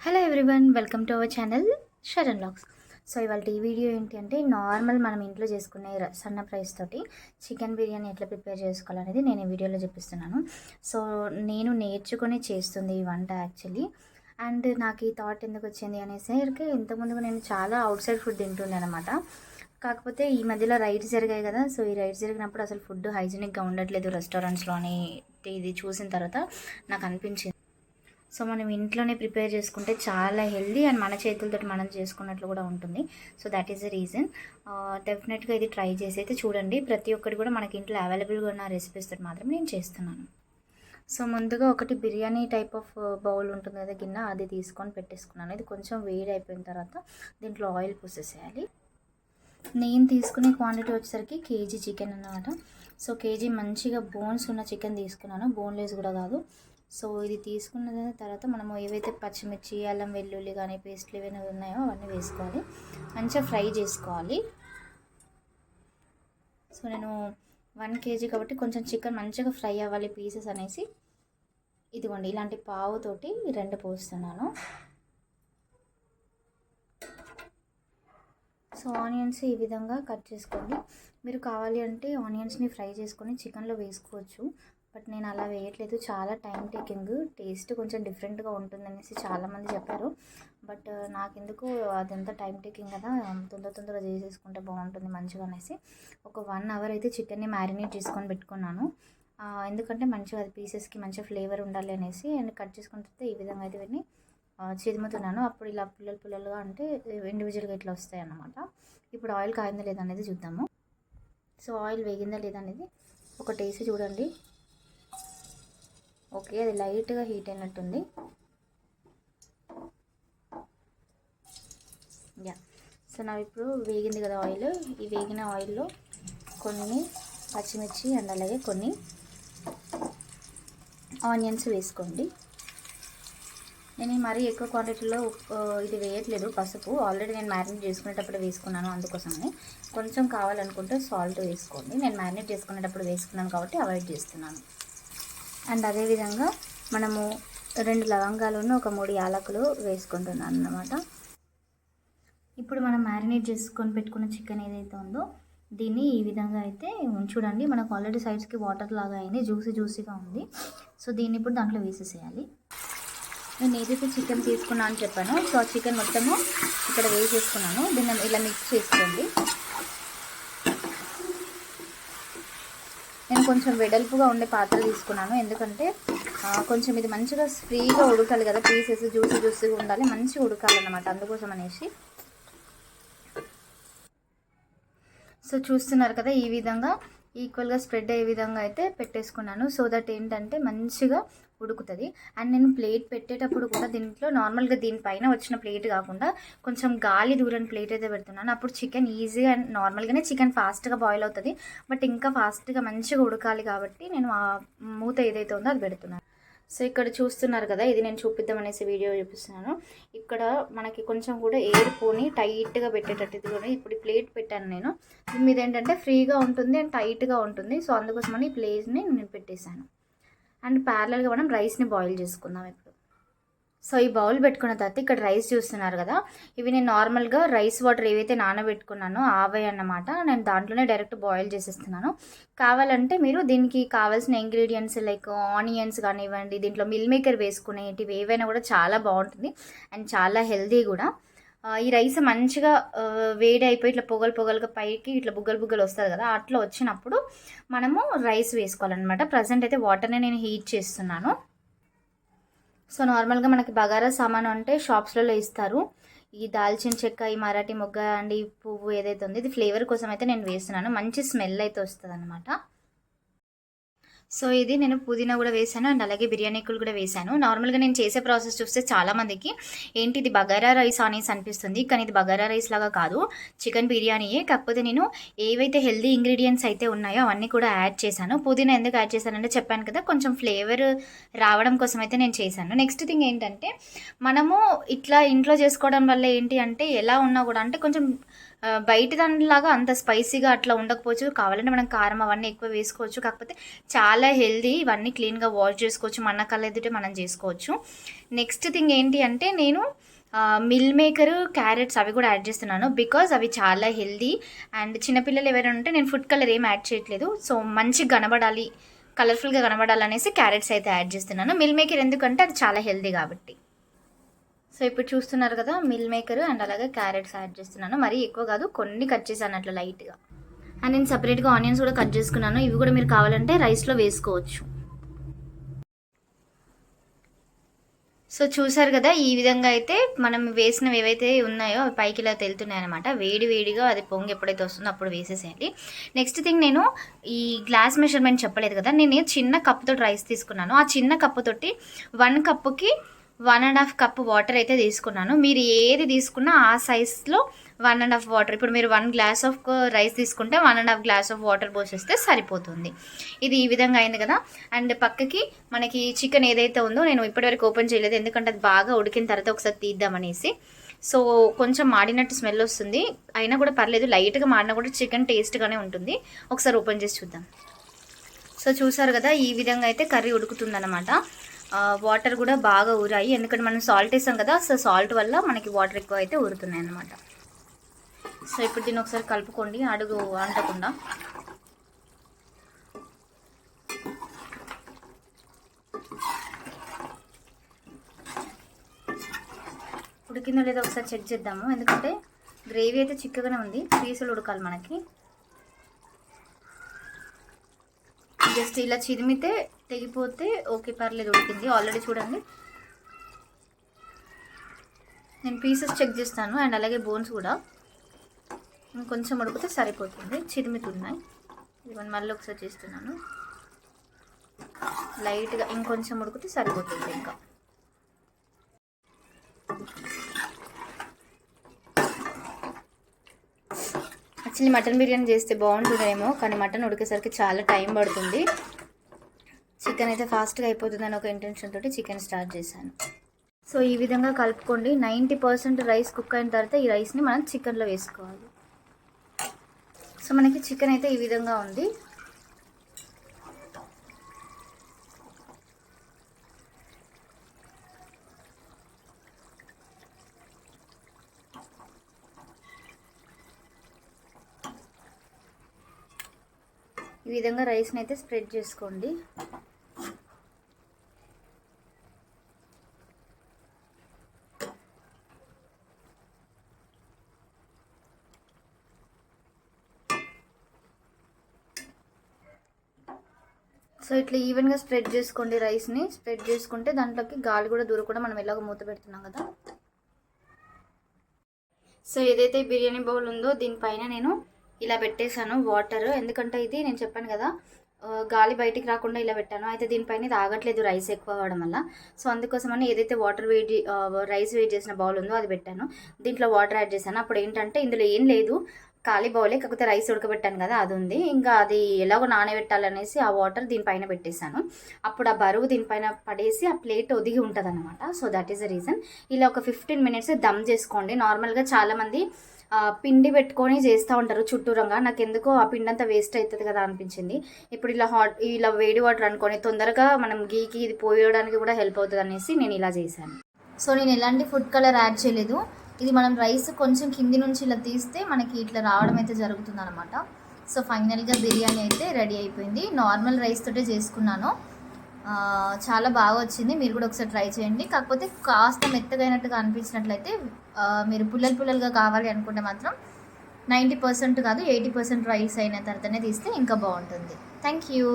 Hello everyone, welcome to our channel Sharan vlogs. So ఇవాళ ఈ video ఏంటి అంటే నార్మల్ మనం ఇంట్లో చేసుకునే సన్న ప్రైస్ తోటి చికెన్ బిర్యానీ ఎట్లా ప్రిపేర్ చేసుకోవాలనేది నేను ఈ వీడియోలో చూపిస్తున్నాను. సో నేను నేర్చుకొని చేస్తుంది ఈ వంట యాక్చువల్లీ. అండ్ నాకు ఈ థాట్ ఎందుకు వచ్చింది అనేసరికి ఇంతకుముందు నేను చాలా అవుట్ సైడ్ ఫుడ్ తింటుండే అనమాట. కాకపోతే ఈ మధ్యలో రైడ్స్ జరిగాయి కదా, సో ఈ రైడ్స్ జరిగినప్పుడు అసలు ఫుడ్ హైజీనిక్గా ఉండట్లేదు రెస్టారెంట్స్లో అని ఇది చూసిన తర్వాత నాకు అనిపించింది. సో మనం ఇంట్లోనే ప్రిపేర్ చేసుకుంటే చాలా హెల్దీ అండ్ మన చేతులతో మనం చేసుకున్నట్లు కూడా ఉంటుంది. So that is the reason. డెఫినెట్గా ఇది ట్రై చేసి అయితే చూడండి. ప్రతి ఒక్కటి కూడా మనకి ఇంట్లో అవైలబుల్గా ఉన్న రెసిపీస్ తోటి మాత్రం నేను చేస్తున్నాను. సో ముందుగా ఒకటి బిర్యానీ టైప్ ఆఫ్ బౌల్ ఉంటుంది కదా, గిన్నె, అది తీసుకొని పెట్టేసుకున్నాను. ఇది కొంచెం వేడి అయిపోయిన తర్వాత దీంట్లో ఆయిల్ పోసేసేయాలి. నేను తీసుకునే క్వాంటిటీ వచ్చేసరికి కేజీ చికెన్ అన్నమాట. సో కేజీ మంచిగా బోన్స్ ఉన్న చికెన్ తీసుకున్నాను, బోన్లెస్ కూడా కాదు. సో ఇది తీసుకున్న తర్వాత మనము ఏవైతే పచ్చిమిర్చి, అల్లం వెల్లుల్లి కానీ పేస్ట్లు ఏవైనా ఉన్నాయో అవన్నీ వేసుకోవాలి, మంచిగా ఫ్రై చేసుకోవాలి. సో నేను 1 కేజీ కాబట్టి కొంచెం చికెన్ మంచిగా ఫ్రై అవ్వాలి పీసెస్ అనేసి ఇదిగోండి ఇలాంటి పావుతోటి 2 పోస్తున్నాను. సో ఆనియన్స్ ఈ విధంగా కట్ చేసుకోండి. మీరు కావాలి అంటే ఆనియన్స్ని ఫ్రై చేసుకొని చికెన్లో వేసుకోవచ్చు, బట్ నేను అలా వేయట్లేదు. చాలా టైం టేకింగ్, టేస్ట్ కొంచెం డిఫరెంట్గా ఉంటుందనేసి చాలామంది చెప్పారు. బట్ నాకెందుకు అదంతా టైం టేకింగ్ కదా, తొందరగా చేసేసుకుంటే బాగుంటుంది మంచిగా అనేసి ఒక 1 అవర్ అయితే చికెన్ని మ్యారినేట్ చేసుకొని పెట్టుకున్నాను. ఎందుకంటే మంచిగా అది పీసెస్కి మంచిగా ఫ్లేవర్ ఉండాలి అనేసి. అండ్ కట్ చేసుకున్న తర్వాత ఈ విధంగా అయితే వీటిని చిదుముతున్నాను. అప్పుడు ఇలా పుల్లలుగా అంటే ఇండివిజువల్గా ఇట్లా వస్తాయి అన్నమాట. ఇప్పుడు ఆయిల్ కాయిందా లేదా అనేది చూద్దాము. సో ఆయిల్ వేగిందా లేదా అనేది ఒకటి వేసి చూడండి. ఓకే, అది లైట్గా హీట్ అయినట్టుంది. యా, సో నా ఇప్పుడు వేగింది కదా ఆయిల్. ఈ వేగిన ఆయిల్లో కొన్ని పచ్చిమిర్చి అండ్ అలాగే కొన్ని ఆనియన్స్ వేసుకోండి. నేను మరీ ఎక్కువ క్వాంటిటీలో ఇది వేయట్లేదు, పసుపు ఆల్రెడీ నేను మ్యారినేట్ చేసుకునేటప్పుడు వేసుకున్నాను, అందుకోసమని. కొంచెం కావాలనుకుంటే సాల్ట్ వేసుకోండి. నేను మ్యారినేట్ చేసుకునేటప్పుడు వేసుకున్నాను కాబట్టి అవాయిడ్ చేస్తున్నాను. అండ్ అదేవిధంగా మనము 2 లవంగాలను ఒక 3 యాలకులు వేసుకుంటున్నాను అన్నమాట. ఇప్పుడు మనం మ్యారినేట్ చేసుకొని పెట్టుకున్న చికెన్ ఏదైతే ఉందో దీన్ని ఈ విధంగా అయితే చూడండి, మనకు ఆల్రెడీ సైడ్స్కి వాటర్ లాగా అయింది, జ్యూసీగా ఉంది. సో దీన్ని ఇప్పుడు దాంట్లో వేసేసేయాలి. నేను ఏదైతే చికెన్ తీసుకున్నా అని చెప్పాను, సో ఆ చికెన్ మొత్తము ఇక్కడ వేసేసుకున్నాను. దీన్ని ఇలా మిక్స్ చేసుకోండి. నేను కొంచెం వెడల్పుగా ఉండే పాత్ర తీసుకున్నాను, ఎందుకంటే కొంచెం ఇది మంచిగా ఫ్రీగా ఉడకాలి కదా, పీసెస్ జ్యూసీగా ఉండాలి, మంచిగా ఉడకాలన్నమాట, అందుకోసం అనేసి. సో చూస్తున్నారు కదా, ఈ విధంగా ఈక్వల్గా స్ప్రెడ్ అయ్యే విధంగా అయితే పెట్టేసుకున్నాను. సో దట్ ఏంటంటే మంచిగా ఉడుకుతుంది. అండ్ నేను ప్లేట్ పెట్టేటప్పుడు కూడా దీంట్లో నార్మల్గా దీనిపైన వచ్చిన ప్లేట్ కాకుండా కొంచెం గాలి దూరని ప్లేట్ అయితే పెడుతున్నాను. అప్పుడు చికెన్ ఈజీగా, నార్మల్గానే చికెన్ ఫాస్ట్గా బాయిల్ అవుతుంది, బట్ ఇంకా ఫాస్ట్గా మంచిగా ఉడకాలి కాబట్టి నేను ఆ మూత ఏదైతే ఉందో అది పెడుతున్నాను. సో ఇక్కడ చూస్తున్నారు కదా, ఇది నేను చూపిద్దామనేసి వీడియో చూపిస్తున్నాను. ఇక్కడ మనకి కొంచెం కూడా ఎయిర్ పోని టైట్గా పెట్టేటట్టు, ఇది కూడా ఇప్పుడు ప్లేట్ పెట్టాను నేను. దీని మీద ఏంటంటే ఫ్రీగా ఉంటుంది అండ్ టైట్గా ఉంటుంది. సో అందుకోసమని ఈ ప్లేట్ని నేను పెట్టేశాను. అండ్ ప్యారలల్గా మనం రైస్ని బాయిల్ చేసుకుందాం ఇప్పుడు. సో ఈ బౌల్ పెట్టుకున్న తర్వాత ఇక్కడ రైస్ చూస్తున్నారు కదా, ఇవి నేను నార్మల్గా రైస్ వాటర్ ఏవైతే నానబెట్టుకున్నానో ఆవే అన్నమాట. నేను దాంట్లోనే డైరెక్ట్ బాయిల్ చేసేస్తున్నాను. కావాలంటే మీరు దీనికి కావాల్సిన ఇంగ్రీడియంట్స్ లైక్ ఆనియన్స్ కానివ్వండి, దీంట్లో మిల్ మేకర్ వేసుకునేటివి ఏవైనా కూడా చాలా బాగుంటుంది అండ్ చాలా హెల్దీ కూడా. ఈ రైస్ మంచిగా వేడి అయిపోయి ఇట్లా పొగలుగా పైకి ఇట్లా బుగ్గలు వస్తుంది కదా, అట్లా వచ్చినప్పుడు మనము రైస్ వేసుకోవాలన్నమాట. ప్రజెంట్ అయితే వాటర్ని నేను హీట్ చేస్తున్నాను. సో నార్మల్గా మనకి బగారా సామాను అంటే షాప్స్లలో ఇస్తారు. ఈ దాల్చిన చెక్క, ఈ మరాఠీ మొగ్గ అండ్ ఈ పువ్వు ఏదైతే ఉందో ఇది ఫ్లేవర్ కోసం అయితే నేను వేస్తున్నాను, మంచి స్మెల్ అయితే వస్తుంది అనమాట. సో ఇది నేను పుదీనా కూడా వేసాను అండ్ అలాగే బిర్యానీకులు కూడా వేసాను. నార్మల్గా నేను చేసే ప్రాసెస్ చూస్తే చాలామందికి ఏంటి ఇది బగారా రైస్ అనేసి అనిపిస్తుంది, కానీ ఇది బగారా రైస్ లాగా కాదు, చికెన్ బిర్యానీయే. కాకపోతే నేను ఏవైతే హెల్దీ ఇంగ్రీడియంట్స్ అయితే ఉన్నాయో అవన్నీ కూడా యాడ్ చేశాను. పుదీనా ఎందుకు యాడ్ చేశానంటే చెప్పాను కదా, కొంచెం ఫ్లేవర్ రావడం కోసం అయితే నేను చేశాను. నెక్స్ట్ థింగ్ ఏంటంటే మనము ఇట్లా ఇంట్లో చేసుకోవడం వల్ల ఏంటి అంటే ఎలా ఉన్నా కూడా అంటే కొంచెం బయట దానిలాగా అంత స్పైసీగా అట్లా ఉండకపోవచ్చు, కావాలంటే మనం కారం అవన్నీ ఎక్కువ వేసుకోవచ్చు. కాకపోతే చాలా హెల్దీ, ఇవన్నీ క్లీన్గా వాష్ చేసుకోవచ్చు, మన కళ్ళ ఎదుటే మనం చేసుకోవచ్చు. నెక్స్ట్ థింగ్ ఏంటి అంటే నేను మిల్ మేకర్, క్యారెట్స్ అవి కూడా యాడ్ చేస్తున్నాను. బికాజ్ అవి చాలా హెల్దీ అండ్ చిన్నపిల్లలు ఎవరైనా ఉంటే నేను ఫుడ్ కలర్ ఏం యాడ్ చేయట్లేదు. సో మంచిగా కనబడాలి, కలర్ఫుల్గా కనబడాలనేసి క్యారెట్స్ అయితే యాడ్ చేస్తున్నాను. మిల్ మేకర్ ఎందుకంటే అది చాలా హెల్దీ కాబట్టి. సో ఇప్పుడు చూస్తున్నారు కదా, మిల్ మేకర్ అండ్ అలాగే క్యారెట్స్ యాడ్ చేస్తున్నాను. మరీ ఎక్కువ కాదు, కొన్ని కట్ చేశాను అట్లా లైట్గా. అండ్ నేను సపరేట్గా ఆనియన్స్ కూడా కట్ చేసుకున్నాను. ఇవి కూడా మీరు కావాలంటే రైస్లో వేసుకోవచ్చు. సో చూసారు కదా, ఈ విధంగా అయితే మనం వేసినవి ఏవైతే ఉన్నాయో అవి పైకి ఇలా తెలుతున్నాయి అనమాట. వేడి వేడిగా అది పొంగి ఎప్పుడైతే వస్తుందో అప్పుడు వేసేసేయండి. నెక్స్ట్ థింగ్, నేను ఈ గ్లాస్ మెజర్మెంట్ చెప్పలేదు కదా, నేను చిన్న కప్పుతో రైస్ తీసుకున్నాను. ఆ చిన్న కప్పుతోటి 1 కప్పుకి 1.5 కప్పు వాటర్ అయితే తీసుకున్నాను. మీరు ఏది తీసుకున్నా ఆ సైజ్లో 1.5 వాటర్. ఇప్పుడు మీరు 1 గ్లాస్ ఆఫ్ రైస్ తీసుకుంటే 1.5 గ్లాస్ ఆఫ్ వాటర్ పోసేస్తే సరిపోతుంది. ఇది ఈ విధంగా అయింది కదా. అండ్ పక్కకి మనకి చికెన్ ఏదైతే ఉందో నేను ఇప్పటివరకు ఓపెన్ చేయలేదు, ఎందుకంటే అది బాగా ఉడికిన తర్వాత ఒకసారి తీద్దామనేసి. సో కొంచెం మాడినట్టు స్మెల్ వస్తుంది, అయినా కూడా పర్లేదు, లైట్గా మాడినా కూడా చికెన్ టేస్ట్గానే ఉంటుంది. ఒకసారి ఓపెన్ చేసి చూద్దాం. సో చూసారు కదా, ఈ విధంగా అయితే కర్రీ ఉడుకుతుందన్నమాట. వాటర్ కూడా బాగా ఊరాయి, ఎందుకంటే మనం సాల్ట్ వేసాం కదా. సో సాల్ట్ వల్ల మనకి వాటర్ ఎక్కువ అయితే ఊరుతున్నాయి అన్నమాట. సో ఇప్పుడు దీన్ని ఒకసారి కలుపుకోండి, అడుగు అంటకుండా. ఉడికిందో లేదో ఒకసారి చెక్ చేద్దాము, ఎందుకంటే గ్రేవీ అయితే చిక్కగానే ఉంది, పీసులు ఉడకాలి మనకి. జస్ట్ ఇలా చిరిమితే తెగిపోతే ఓకే, పర్లేదు, ఉడికింది ఆల్రెడీ. చూడండి, నేను పీసెస్ చెక్ చేస్తాను అండ్ అలాగే బోన్స్ కూడా. ఇంకొంచెం ఉడికితే సరిపోతుంది, చిరిమితున్నాయి. ఇవన్నీ మళ్ళీ ఒకసారి చేస్తున్నాను, లైట్గా ఇంకొంచెం ఉడికితే సరిపోతుంది. ఇంకా యాక్చువల్లీ మటన్ బిర్యానీ చేస్తే బాగుంటుందేమో, కానీ మటన్ ఉడికేసరికి చాలా టైం పడుతుంది. చికెన్ అయితే ఫాస్ట్గా అయిపోతుందని ఒక ఇంటెన్షన్ తోటి చికెన్ స్టార్ట్ చేశాను. సో ఈ విధంగా కలుపుకోండి. 90% రైస్ కుక్ అయిన తర్వాత ఈ రైస్ని మనం చికెన్లో వేసుకోవాలి. సో మనకి చికెన్ అయితే ఈ విధంగా ఉంది. ఈ విధంగా రైస్ని అయితే స్ప్రెడ్ చేసుకోండి. సో ఇట్లా ఈవెన్గా స్ప్రెడ్ చేసుకోండి రైస్ని. స్ప్రెడ్ చేసుకుంటే దాంట్లోకి గాలి కూడా దూరకుండా మనం ఎలాగో మూత పెడుతున్నాం కదా. సో ఏదైతే బిర్యానీ బౌల్ ఉందో దీనిపైన నేను ఇలా పెట్టేశాను వాటర్, ఎందుకంటే ఇది నేను చెప్పాను కదా గాలి బయటికి రాకుండా ఇలా పెట్టాను. అయితే దీనిపైన ఇది ఆగట్లేదు రైస్ ఎక్కువ అవ్వడం వల్ల. సో అందుకోసమని ఏదైతే రైస్ వేడి చేసిన బౌల్ ఉందో అది పెట్టాను, దీంట్లో వాటర్ యాడ్ చేశాను. అప్పుడు ఏంటంటే ఇందులో ఏం లేదు, ఖాళీ బౌలే, కాకపోతే రైస్ ఉడకబెట్టాను కదా అది ఉంది. ఇంకా అది ఎలాగో నానబెట్టాలనేసి ఆ వాటర్ దీనిపైన పెట్టేశాను. అప్పుడు ఆ బరువు దీనిపైన పడేసి ఆ ప్లేట్ ఒదిగి ఉంటుంది అనమాట. So that is the reason. ఇలా ఒక 15 minutes దమ్ చేసుకోండి. నార్మల్గా చాలామంది పిండి పెట్టుకొని చేస్తూ ఉంటారు చుట్టూరంగా, నాకు ఎందుకో ఆ పిండి అంతా వేస్ట్ అవుతుంది కదా అనిపించింది. ఇప్పుడు ఇలా వేడి వాటర్ అనుకొని తొందరగా మనం గీకి ఇది పోయడానికి కూడా హెల్ప్ అవుతుంది అనేసి నేను ఇలా చేశాను. సో నేను ఎలాంటి ఫుడ్ కలర్ యాడ్ చేయలేదు. ఇది మనం రైస్ కొంచెం కింది నుంచి ఇలా తీస్తే మనకి ఇట్లా రావడం అయితే జరుగుతుంది అనమాట. సో ఫైనల్గా బిర్యానీ అయితే రెడీ అయిపోయింది. నార్మల్ రైస్ తోటే చేసుకున్నాను, చాలా బాగా వచ్చింది. మీరు కూడా ఒకసారి ట్రై చేయండి. కాకపోతే కాస్త మెత్తగా అయినట్టుగా అనిపించినట్లయితే మీరు పుల్లలుగా కావాలి అనుకుంటే మాత్రం 90% కాదు 80% రైస్ అయిన తర్వాతనే తీస్తే ఇంకా బాగుంటుంది. Thank you.